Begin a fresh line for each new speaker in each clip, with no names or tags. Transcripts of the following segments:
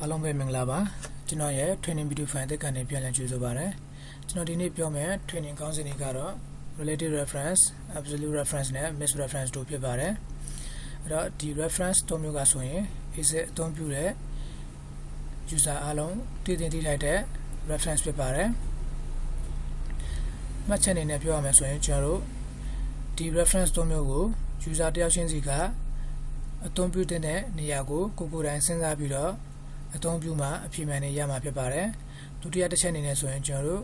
အားလုံးပဲမင်္ဂလာပါကျွန်တော်ရဲ့ training video file တက်ကနေပြန်လည်ကြိုဆိုပါရစေကျွန်တော်ဒီနေ့ပြောမယ့် training ကောင်းစဉ်တွေကတော့ relative reference absolute reference နဲ့ mixed reference တို့ဖြစ်ပါတယ်အဲ့တော့ဒီ reference သုံးမျိုးကဆိုရင် is အသုံးပြုတဲ့ user အားလုံးတည်တင်လိုက်တဲ့ reference ဖြစ်ပါတယ်မှတ်ချက်အနေနဲ့ပြောရမယ်ဆိုရင်ကျွန်တော်တို့ဒီ reference သုံးမျိုးကို user တယောက်ချင်းစီကအသုံးပြုတဲ့နေရာကိုကိုယ်တိုင်စဉ်းစားပြီးတော့အသုံးပြုမှအဖြစ်မှန်နဲ့ရမှာဖြစ်ပါတယ်ဒုတိယတစ်ချက်အနေနဲ့ဆိုရင်ကျွန်တော်တို့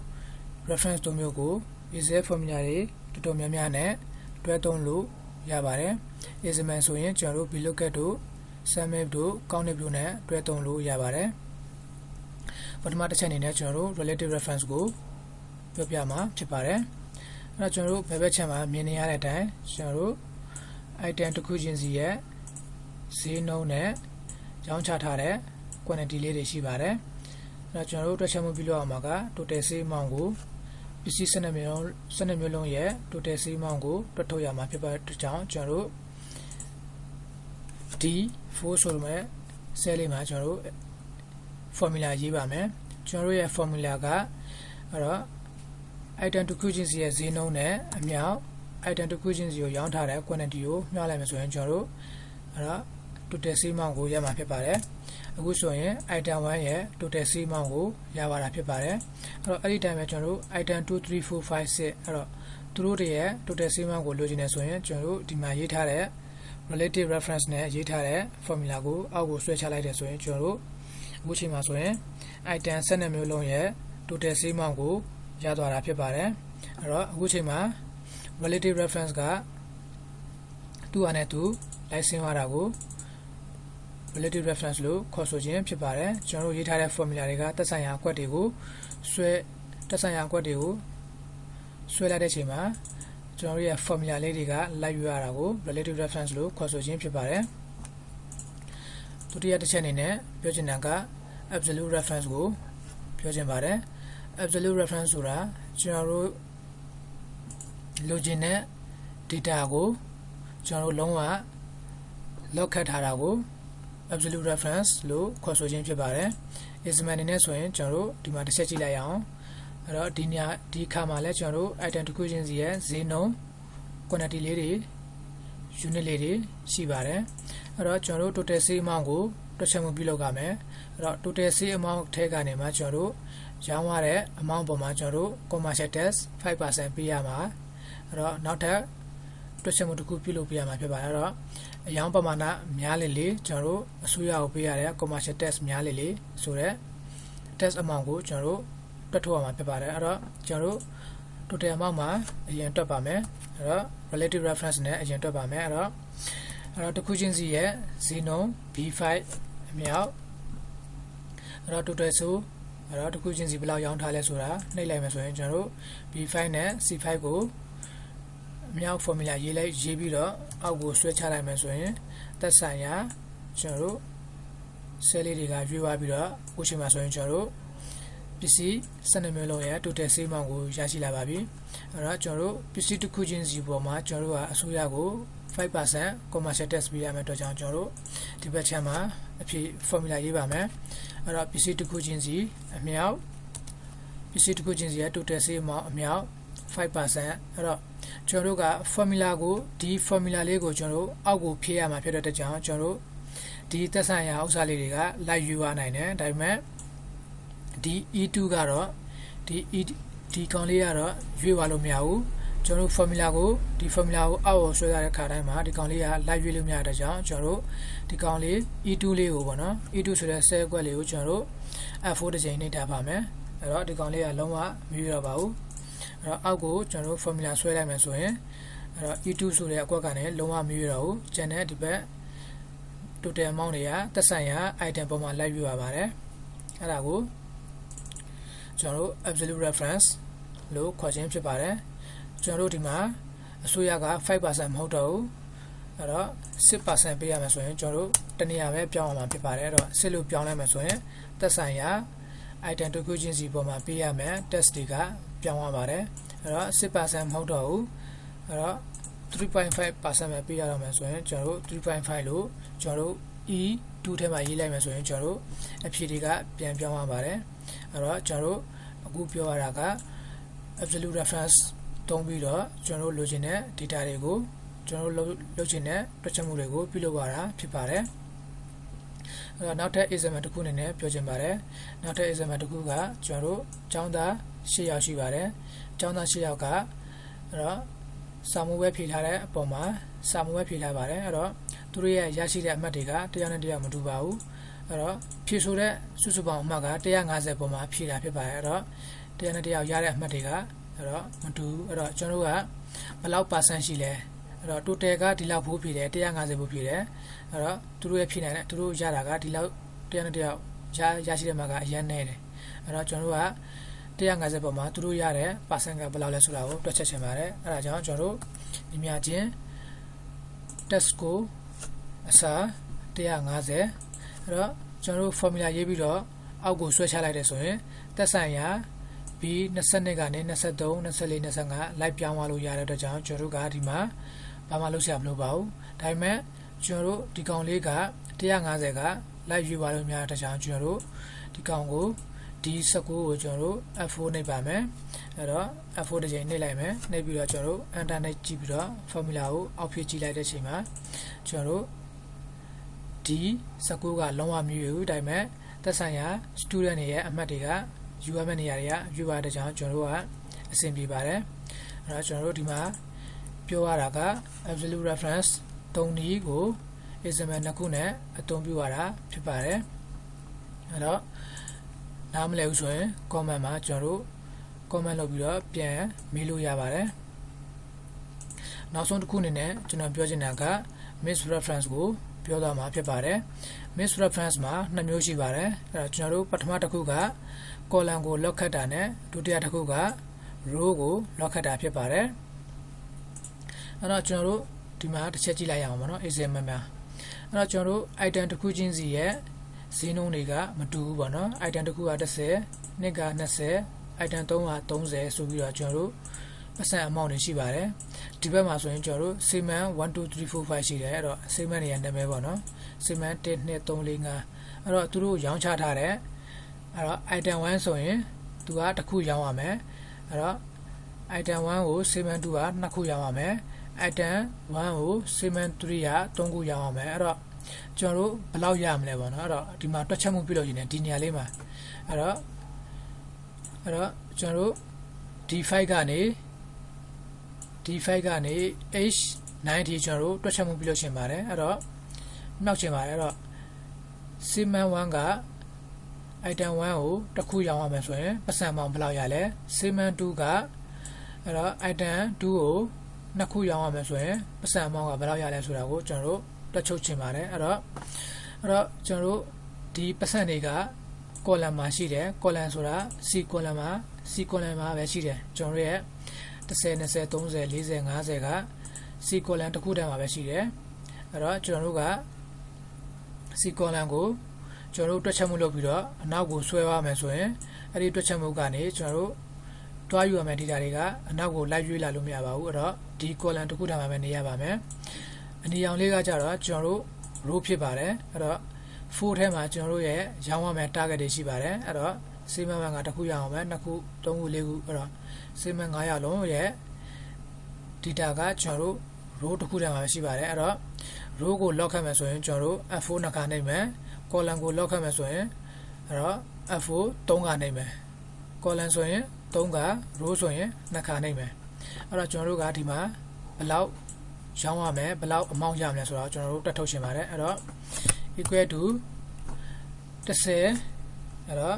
reference သုံးမျိုးကို Excel formula တွေတော်တော်များများနဲ့တွဲသုံးလို့ရပါတယ် Excel ဆိုရင်ကျွန်တော်တို့ VLOOKUP တို့ SUMIF တို့ COUNTIF တို့နဲ့တွဲသုံးလို့ရပါတယ်ပထမတစ်ချက်အနေနဲ့ကျွန်တော်တို့ relative reference ကိုပြောပြမှာဖြစ်ပါတယ်အဲ့တော့ကျွန်တော်တို့ဘယ်ဘက်ချက်မှာမြင်နေရတဲ့အတိုင်းကျွန်တော်တို့ item တစ်ခုချင်းစီရဲ့ဈေးနှုန်းနဲ့ရောင်းချထားတဲ့ quantity လေးတွေရှိပါတယ်အဲ့တော့ကျွန်တော်တို့တွက်ချက်မှုပြုလုပ်အောင်မှာက total sale amount ကိုပစ္စည်း12မျိုးလုံးရဲ့ total sale amount ကိုတွက်ထုတ်ရမှာဖြစ်တဲ့အတွက်ကြောင့်ကျွန်တော်တို့ D4 ဆိုတဲ့ cell လေးမှာကျွန်တော်တို့ formula ရေးပါမယ်ကျွန်တော်တို့ရဲ့ formula ကအဲ့တော့ item တစ်ခုချင်းစီရဲ့ဈေးနှုန်းနဲ့အမြောက် item တစ်ခုချင်းစီကိုရောင်းထားတဲ့ quantity ကိုမျှလိုက်မယ်ဆိုရင်ကျွန်တော်တို့အဲ့တော့ total sale amount ကိုရမှာဖြစ်ပါတယ်အခုဆိုရင် item 1ရဲ့ total sale amount ကိုရပါတာဖြစ်ပါတယ်အဲ့တော့အဲ့ဒီတိုင်းပဲကျွန်တော်တို့ item 2 3 4 5 6အဲ့တော့သူတို့တွေရဲ့ total sale amount ကိုလိုချင်နေဆိုရင်ကျွန်တော်တို့ဒီမှာရေးထားတဲ့ relative reference နဲ့ရေးထားတဲ့ formula ကိုအောက်ကိုဆွဲချလိုက်တယ်ဆိုရင်ကျွန်တော်တို့အခုချိန်မှာဆိုရင် item 12မျိုးလုံးရဲ့ total sale amount ကိုရသွားတာဖြစ်ပါတယ်အဲ့တော့အခုချိန်မှာ relative reference ကသူ့အနေနဲ့သူလိုက်ဆင်းသွားတာကို relative reference လို့ခေါ်ဆိုခြင်းဖြစ်ပါတယ်ကျွန်တော်တို့ရေးထားတဲ့ formula တွေကသက်ဆိုင်ရာအကွက်တွေကိုဆွဲလိုက်တဲ့အချိန်မှာကျွန်တော်တို့ရဲ့ formula လေးတွေကလိုက်ယူရတာကို relative reference လို့ခေါ်ဆိုခြင်းဖြစ်ပါတယ်ဒုတိယတစ်ချက်အနေနဲ့ပြောချင်တာက absolute reference ကိုပြောချင်ပါတယ် absolute reference ဆိုတာကျွန်တော်တို့လိုချင်တဲ့ data ကိုကျွန်တော်တို့လုံးဝ lock ခတ်ထားတာကို absolute reference လို့ခေါ်ဆိုခြင်းဖြစ်ပါတယ် Excel အနေနဲ့ဆိုရင်ကျွန်တော်တို့ဒီမှာတစ်ချက်ကြည့်လိုက်အောင်အဲ့တော့ဒီခါမှာလဲကျွန်တော်တို့ item တစ်ခုချင်းစီရဲ့ဈေးနှုန်း quantity လေးတွေ unit လေးတွေရှိပါတယ်အဲ့တော့ကျွန်တော်တို့ total sale amount ကိုတွက်ချက်မှုပြုလုပ်ရမယ်အဲ့တော့ total sale amount ထဲကနေမှကျွန်တော်တို့ရောင်းရတဲ့ amount ပေါ်မှာကျွန်တော်တို့ commercial tax 5% ပေးရမှာအဲ့တော့နောက်ထပ်တွက်ချက်မှုတစ်ခုပြုလုပ်ပေးရမှာဖြစ်ပါတယ်အဲ့တော့အရောင်းပမာဏများလေလေကျွန်တော်တို့အစိုးရကိုပေးရတဲ့ commercial tax များလေလေဆိုတော့ tax amount ကိုကျွန်တော်တို့တွက်ထုတ်ရမှာဖြစ်ပါတယ်အဲ့တော့ကျွန်တော်တို့ total amount မှာအရင်တွက်ပါမယ်အဲ့တော့ relative reference နဲ့အရင်တွက်ပါမယ်အဲ့တော့တစ်ခုချင်းစီရဲ့ဈေးနှုန်း B5 အမြောက်အဲ့တော့ total ဆိုအဲ့တော့တစ်ခုချင်းစီဘယ်လောက်ရောင်းထားလဲဆိုတာနှိပ်လိုက်မယ်ဆိုရင်ကျွန်တော်တို့ B5 နဲ့ C5 ကိုမြောက် formula ရေးပြီးတော့အောက်ကိုဆွဲချလိုက်မယ်ဆိုရင်သက်ဆိုင်ရာကျွန်တော်တို့ cell လေးတွေကရွေးသွားပြီးတော့အခုချိန်မှာဆိုရင်ကျွန်တော်တို့ပစ္စည်း12မျိုးလုံးရဲ့ total sale amount ကိုရရှိလာပါပြီအဲ့တော့ကျွန်တော်တို့ပစ္စည်းတစ်ခုချင်းစီပေါ်မှာကျွန်တော်တို့ကအစိုးရကို 5% commercial tax ပေးရမယ့်အတွက်ကြောင့်ကျွန်တော်တို့ဒီဘက်ချက်မှာအဖြစ် formula ရေးပါမယ်အဲ့တော့ပစ္စည်းတစ်ခုချင်းစီအမြောက်ပစ္စည်းတစ်ခုချင်းစီရဲ့ total sale amount အမြောက် 5% အဲ့တော့ကျွန်တော်တို့က formula ကိုဒီ formula လေးကိုကျွန်တော်တို့အောက်ကိုဖြည့်ရမှာဖြစ်တဲ့အတွက်ကြောင့်ကျွန်တော်တို့ဒီသက်ဆိုင်ရာဥစ္စာလေးတွေကလိုက်ယူရနိုင်တယ်ဒါပေမဲ့ဒီ E2 ကတော့ဒီကောင်လေးကတော့ရွေးသွားလို့မရဘူးကျွန်တော်တို့ formula ကိုအောက်ကိုဆွဲရတဲ့ခါတိုင်းမှာဒီကောင်လေးကလိုက်ရွေးလို့မရတဲ့ကြောင့်ကျွန်တော်တို့ဒီကောင်လေး E2 လေးကိုပေါ့နော် E2 ဆိုတဲ့ cell ကွက်လေးကိုကျွန်တော်တို့ F4 တစ်ချိန်နှိပ်ထားပါမယ်အဲ့တော့ဒီကောင်လေးကလုံးဝမရွေးတော့ပါဘူးအဲ့တော့အောက်ကိုကျွန်တော်တို့ formula ဆွဲလိုက်မယ်ဆိုရင်အဲ့တော့ E2 ဆိုတဲ့အကွက်ကနေလုံးဝမရွေးတော့ဘူးကျန်တဲ့ဒီဘက် total amount တွေကသက်ဆိုင်ရာ item ပေါ်မှာလိုက်ယူရပါတယ်အဲ့ဒါကိုကျွန်တော်တို့ absolute reference လို့ခေါ်ခြင်းဖြစ်ပါတယ်ကျွန်တော်တို့ဒီမှာအစိုးရက 5% မဟုတ်တော့ဘူးအဲ့တော့ 6% ပေးရမယ်ဆိုရင်ကျွန်တော်တို့တနေရာပဲပြောင်းအောင်မှာဖြစ်ပါတယ်အဲ့တော့6လို့ပြောင်းလိုက်မယ်ဆိုရင်သက်ဆိုင်ရာ item တစ်ခုချင်းစီပေါ်မှာပေးရမယ် tax တွေကပြောင်းရပါတယ်အဲ့တော့ 6% မဟုတ်တော့ဘူးအဲ့တော့ 3.5% ပဲပေးရတော့မယ်ဆိုရင်ကျွန်တော်တို့ 3.5 လို့ကျွန်တော်တို့ E2 D2 ထဲမှာရေးလိုက်မယ်ဆိုရင်ကျွန်တော်တို့အဖြေတွေကပြန်ပြောင်းသွားပါတယ်အဲ့တော့ကျွန်တော်တို့အခုပြောရတာက absolute reference သုံးပြီးတော့ကျွန်တော်တို့လိုချင်တဲ့ data တွေကိုကျွန်တော်တို့လုပ်ချင်တဲ့တွက်ချက်မှုတွေကိုပြုလုပ်ရတာဖြစ်ပါတယ်အဲ့တော့နောက်ထပ် example တစ်ခုအနေနဲ့ပြောချင်ပါတယ်နောက်ထပ် example တစ်ခုကကျွန်တော်တို့ကျောင်းသား10ယောက်ရှိပါတယ်ကျောင်းသား10ယောက်ကအဲ့တော့စာမိုးပဲဖြေထားတဲ့အပေါ်မှာစာမိုးပဲဖြေထားပါတယ်အဲ့တော့သူတို့ရဲ့ရရှိတဲ့အမှတ်တွေကတရားနဲ့တရားမတူပါဘူးအဲ့တော့ဖြေဆိုတဲ့စုစုပေါင်းအမှတ်က150ပေါ်မှာဖြေတာဖြစ်ပါတယ်အဲ့တော့တရားနဲ့တရားရတဲ့အမှတ်တွေကအဲ့တော့မတူအဲ့တော့ကျွန်တော်တို့ကဘယ်လောက် percent ရှိလဲအဲ့တော့ total ကဒီလောက်ဖို့ဖြေတယ်150ဖို့ဖြေတယ်အဲ့တော့သူတို့ရဲ့ဖြေနိုင်တဲ့သူတို့ရတာကဒီလောက်တရားနဲ့တရားရရှိတဲ့မှာကအရင်နေတယ်အဲ့တော့ကျွန်တော်တို့က150ပေါ်မှာသူတို့ရတဲ့ percent ကဘယ်လောက်လဲဆိုတာကိုတွက်ချက်ချင်ပါတယ်အဲ့ဒါကြောင့်ကျွန်တော်တို့ညီမျှချင်း test ကိုအစား150အဲ့တော့ကျွန်တော်တို့ formula ရေးပြီးတော့အောက်ကိုဆွဲချလိုက်တယ်ဆိုရင်သက်ဆိုင်ရာ B 22ကနေ23 24 25လိုက်ပြောင်းသွားလို့ရတဲ့အတွက်ကြောင့်ကျွန်တော်တို့ကဒီမှာဘာမှလုပ်စရာမလိုပါဘူးဒါပေမဲ့ကျွန်တော်တို့ဒီကောင်လေးက150ကလိုက်ယူပါလို့များတဲ့ကြောင့်ကျွန်တော်တို့ဒီကောင်ကိုဒီ19ကိုကျွန်တော်တို့ F4 နှိပ်ပါမယ်အဲ့တော့ F4 တစ်ချိန်နှိပ်လိုက်မယ်နှိပ်ပြီးတော့ကျွန်တော်တို့ internet ကြည့်ပြီးတော့ formula ကိုအောက်ဖြည့်ကြည့်လိုက်တဲ့အချိန်မှာကျွန်တော်တို့ဒီ19ကလုံးဝမယူဘူးဒါပေမဲ့သက်ဆိုင်ရာ student တွေရဲ့အမှတ်တွေကယူရမယ့်နေရာတွေကယူရတဲ့ကြောင့်ကျွန်တော်တို့ကအဆင်ပြေပါတယ်အဲ့တော့ကျွန်တော်တို့ဒီမှာပြောရတာက absolute reference 3နည်းကို example 2ခုနဲ့အသုံးပြုရတာဖြစ်ပါတယ်အဲ့တော့နားမလည်ဘူးဆိုရင် comment မှာကျွန်တော်တို့ comment လုပ်ပြီးတော့ပြန်မေးလို့ရပါတယ်နောက်ဆုံးတစ်ခုအနေနဲ့ကျွန်တော်ပြောချင်တာက miss reference ကိုပြောသွားမှာဖြစ်ပါတယ် miss reference မှာ2မျိုးရှိပါတယ်အဲ့တော့ကျွန်တော်တို့ပထမတစ်ခုက column ကို lock ခတ်တာနဲ့ဒုတိယတစ်ခုက row ကို lock ခတ်တာဖြစ်ပါတယ်အဲ့တော့ကျွန်တော်တို့ဒီမှာတစ်ချက်ကြည့်လိုက်ရအောင်ပါနော် example များအဲ့တော့ကျွန်တော်တို့ item တစ်ခုချင်းစီရဲ့ဈေးနှုန်းတွေကမတူဘူးပေါ့နော် item တစ်ခုက10နှစ်က20 item 3က30ဆိုပြီးတော့ကျွန်တော်တို့ပတ်စံ amount တွေရှိပါတယ်ဒီဘက်မှာဆိုရင်ကျွန်တော်တို့ segment 1 2 3 4 5ရှိတယ်အဲ့တော့ segment တွေရဲ့နာမည်ပေါ့နော် segment 1 2 3 4 5အဲ့တော့သူတို့ရောင်းချထားတဲ့အဲ့တော့ item 1ဆိုရင်သူကတစ်ခုရောင်းရမယ်အဲ့တော့ item 1ကို segment 2က2ခုရောင်းရမယ် item 1ကို segment 3က3ခုရောင်းရမယ်အဲ့တော့ကျွန်တော်တို့ဘယ်လောက်ရမလဲပေါ့နော်အဲ့တော့ဒီမှာတွက်ချက်မှုပြုလုပ်ရင်ဒီနေရာလေးမှာအဲ့တော့ကျွန်တော်တို့ D5 ကနေ H9 ထိကျွန်တော်တို့တွက်ချက်မှုပြုလုပ်ရှင်ပါတယ်အဲ့တော့မြောက်ချင်ပါတယ်အဲ့တော့ segment 1က item 1ကိုတစ်ခုရောင်းရမယ်ဆိုရင်ပတ်စံပေါင်းဘယ်လောက်ရလဲ segment 2ကအဲ့တော့ item 2ကိုနှစ်ခုရောင်းရမယ်ဆိုရင်ပတ်စံပေါင်းကဘယ်လောက်ရလဲဆိုတာကိုကျွန်တော်တို့တွက်ချုပ်ချင်ပါတယ်အဲ့တော့ကျွန်တော်တို့ဒီပတ်စံတွေက column မှာရှိတယ် column ဆိုတာ C column မှာပဲရှိတယ်ကျွန်တော်တို့ရဲ့10 20 30 40 50က C column တစ်ခုတည်းမှာပဲရှိတယ်အဲ့တော့ကျွန်တော်တို့က C column ကိုကျွန်တော်တို့တွက်ချက်မှုလုပ်ပြီးတော့အနောက်ကိုဆွဲသွားမယ်ဆိုရင်အဲ့ဒီတွက်ချက်မှုကနေကျွန်တော်တို့တွားယူရမယ့် data တွေကအနောက်ကိုလိုက်ရွေးလာလို့မရပါဘူးအဲ့တော့ဒီ column တစ်ခုတည်းမှာပဲနေရပါမယ်အနီရောင်လေးကကြတော့ကျွန်တော်တို့ row ဖြစ်ပါတယ်အဲ့တော့ 4 ထဲမှာကျွန်တော်တို့ရဲ့ရောင်းရမယ့် target တွေရှိပါတယ်အဲ့တော့ segment 1ကတစ်ခုရောင်းအောင်မယ်2ခု3ခု4ခုအဲ့တော့ segment 900လုံးရဲ့ data ကကျွန်တော်တို့ row တစ်ခုတည်းမှာရှိပါတယ်အဲ့တော့ row ကို lock ခတ်မယ်ဆိုရင်ကျွန်တော်တို့ F4 နှစ်ခါနှိပ်မယ် column ကို lock ခတ်မယ်ဆိုရင်အဲ့တော့ F4 3ခါနှိပ်မယ် column ဆိုရင်3ခါ row ဆိုရင်2ခါနှိပ်မယ်အဲ့တော့ကျွန်တော်တို့ကဒီမှာဘယ်လောက်ရောင်းရမယ်ဘယ်လောက် amount ရမလဲဆိုတော့ကျွန်တော်တို့တွက်ထုတ်ရှင်ပါတယ်အဲ့တော့ equal to 10အဲ့တော့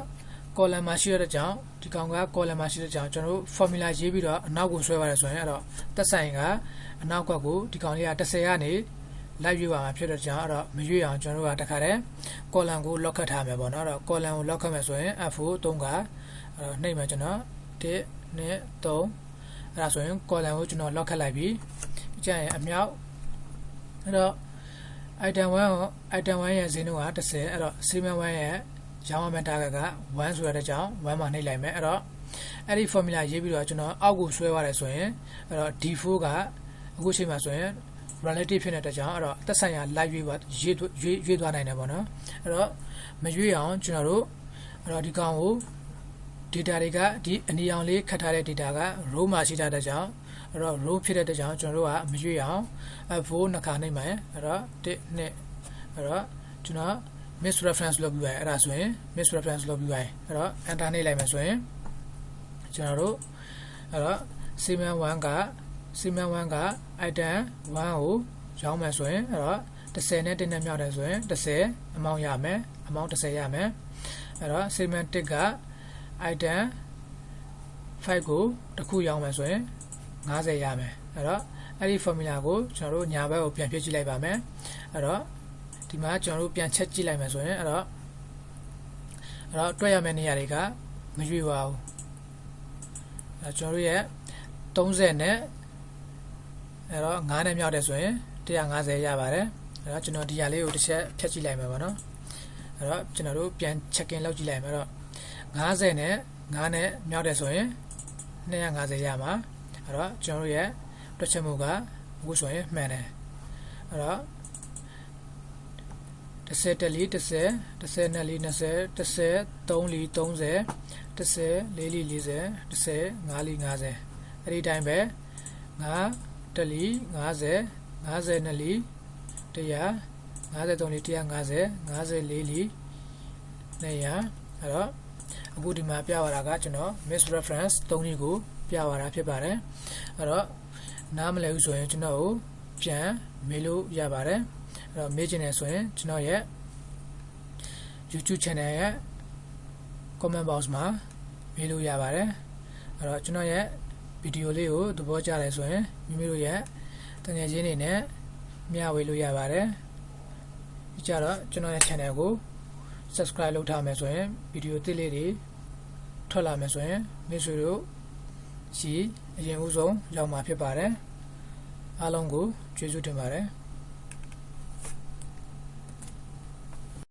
column မှာရှိတဲ့ကြောင့်ဒီကောင်က column မှာရှိတဲ့ကြောင့်ကျွန်တော်တို့ formula ရေးပြီးတော့အနောက်ကိုဆွဲပါတယ်ဆိုရင်အဲ့တော့သက်ဆိုင်ကအနောက်ကွက်ကိုဒီကောင်လေးက10ကနေလိုက်ရွေးပါမှာဖြစ်တဲ့ကြောင့်အဲ့တော့မရွေးအောင်ကျွန်တော်တို့ကတခါတည်း column ကို lock ခတ်ထားမယ်ပေါ့နော်အဲ့တော့ column ကို lock ခတ်မယ်ဆိုရင် F4 3ကအဲ့တော့နှိပ်မယ်ကျွန်တော်1 2 3အဲ့ဒါဆိုရင် column ကိုကျွန်တော် lock ခတ်လိုက်ပြီကြည့်ရင်အမြောက်အဲ့တော့ item 1ရဲ့ဈေးနှုန်းက30အဲ့တော့ segment 1ရဲ့ရောင်းရမယ့် target က1ဆိုရတဲ့ကြောင့်1မှာနှိပ်လိုက်မယ်အဲ့တော့အဲ့ဒီ formula ရေးပြီးတော့ကျွန်တော်အောက်ကိုဆွဲသွားတယ်ဆိုရင်အဲ့တော့ D4 ကအခုချိန်မှာဆိုရင် relative ဖြစ်နေတဲ့ကြောင့်အဲ့တော့သက်ဆိုင်ရာ live ရွေးသွားနိုင်တယ်ပေါ့နော်အဲ့တော့မရွေးအောင်ကျွန်တော်တို့အဲ့တော့ဒီကောင်ကို data တွေကဒီအနီအောင်လေးခတ်ထားတဲ့ data က row မှာရှိထားတဲ့ကြောင့်အဲ့တော့ row ဖြစ်တဲ့ကြောင့်ကျွန်တော်တို့ကမရွေးအောင် F4 နှစ်ခါနှိပ်မယ်အဲ့တော့1 2အဲ့တော့ကျွန်တော် miss reference လုပ်ပြီးရအဲ့ဒါဆိုရင် miss reference လုပ်ပြီးရအဲ့တော့ enter နှိပ်လိုက်မယ်ဆိုရင်ကျွန်တော်တို့အဲ့တော့ segment 1 က item 1ကိုရောင်းမယ်ဆိုရင်အဲ့တော့10နဲ့1နဲ့မြောက်တယ်ဆိုရင်10 amount ရမယ် amount 10ရမယ်အဲ့တော့ segment 1က item 5ကိုတစ်ခုရောင်းမယ်ဆိုရင်50ရမယ်အဲ့တော့အဲ့ဒီ formula ကိုကျွန်တော်တို့ညာဘက်ကိုပြန်ဖြည့်ကြည့်လိုက်ပါမယ်အဲ့တော့ဒီမှာကျွန်တော်တို့ပြန်ချက်ကြည့်လိုက်မယ်ဆိုရင်အဲ့တော့တွက်ရမယ့်နေရာတွေကမရွေးပါဘူးအဲ့ကျွန်တော်တို့ရဲ့30နဲ့အဲ့တော့9နဲ့မြောက်တယ်ဆိုရင်150ရပါတယ်အဲ့တော့ကျွန်တော်ဒီဟာလေးကိုတစ်ချက်ဖြတ်ကြည့်လိုက်မယ်ပေါ့နော်အဲ့တော့ကျွန်တော်တို့ပြန် check in လုပ်ကြည့်လိုက်မယ်အဲ့တော့50နဲ့9နဲ့မြောက်တယ်ဆိုရင်250ရမှာအဲ့တော့ကျွန်တော်တို့ရဲ့တွက်ချက်မှုကအခုဆိုရင်မှန်တယ်အဲ့တော့10တက်လီ10 10နဲ့လီ20 10 3လီ30 10 4လီ40 10 5လီ50အဲ့ဒီတိုင်းပဲ9တက်လီ50 50နဲ့လီ100 53လီ150 54လီ200အဲ့တော့အခုဒီမှာပြသွားတာကကျွန်တော် miss reference 3နည်းကိုပြသွားတာဖြစ်ပါတယ်အဲ့တော့နားမလည်ဘူးဆိုရင်ကျွန်တော်ကိုပြန်မေးလို့ရပါတယ်အဲ့တော့မေးချင်တယ်ဆိုရင်ကျွန်တော်ရဲ့ YouTube channel ရဲ့ comment box မှာမေးလို့ရပါတယ်အဲ့တော့ကျွန်တော်ရဲ့ဗီဒီယိုလေးကိုသဘောကျတယ်ဆိုရင်မိမိတို့ရဲ့တငယ်ချင်းတွေနဲ့မျှဝေလို့ရပါတယ်ဒီကြတော့ကျွန်တော်ရဲ့ channel ကို subscribe လုပ်ထားမယ်ဆိုရင်ဗီဒီယိုသစ်လေးတွေထွက်လာမယ်ဆိုရင်မိတ်ဆွေတို့ရှိအရင်ဦးဆုံးရောက်မှာဖြစ်ပါတယ်အားလုံးကိုကျေးဇူးတင်ပါတယ်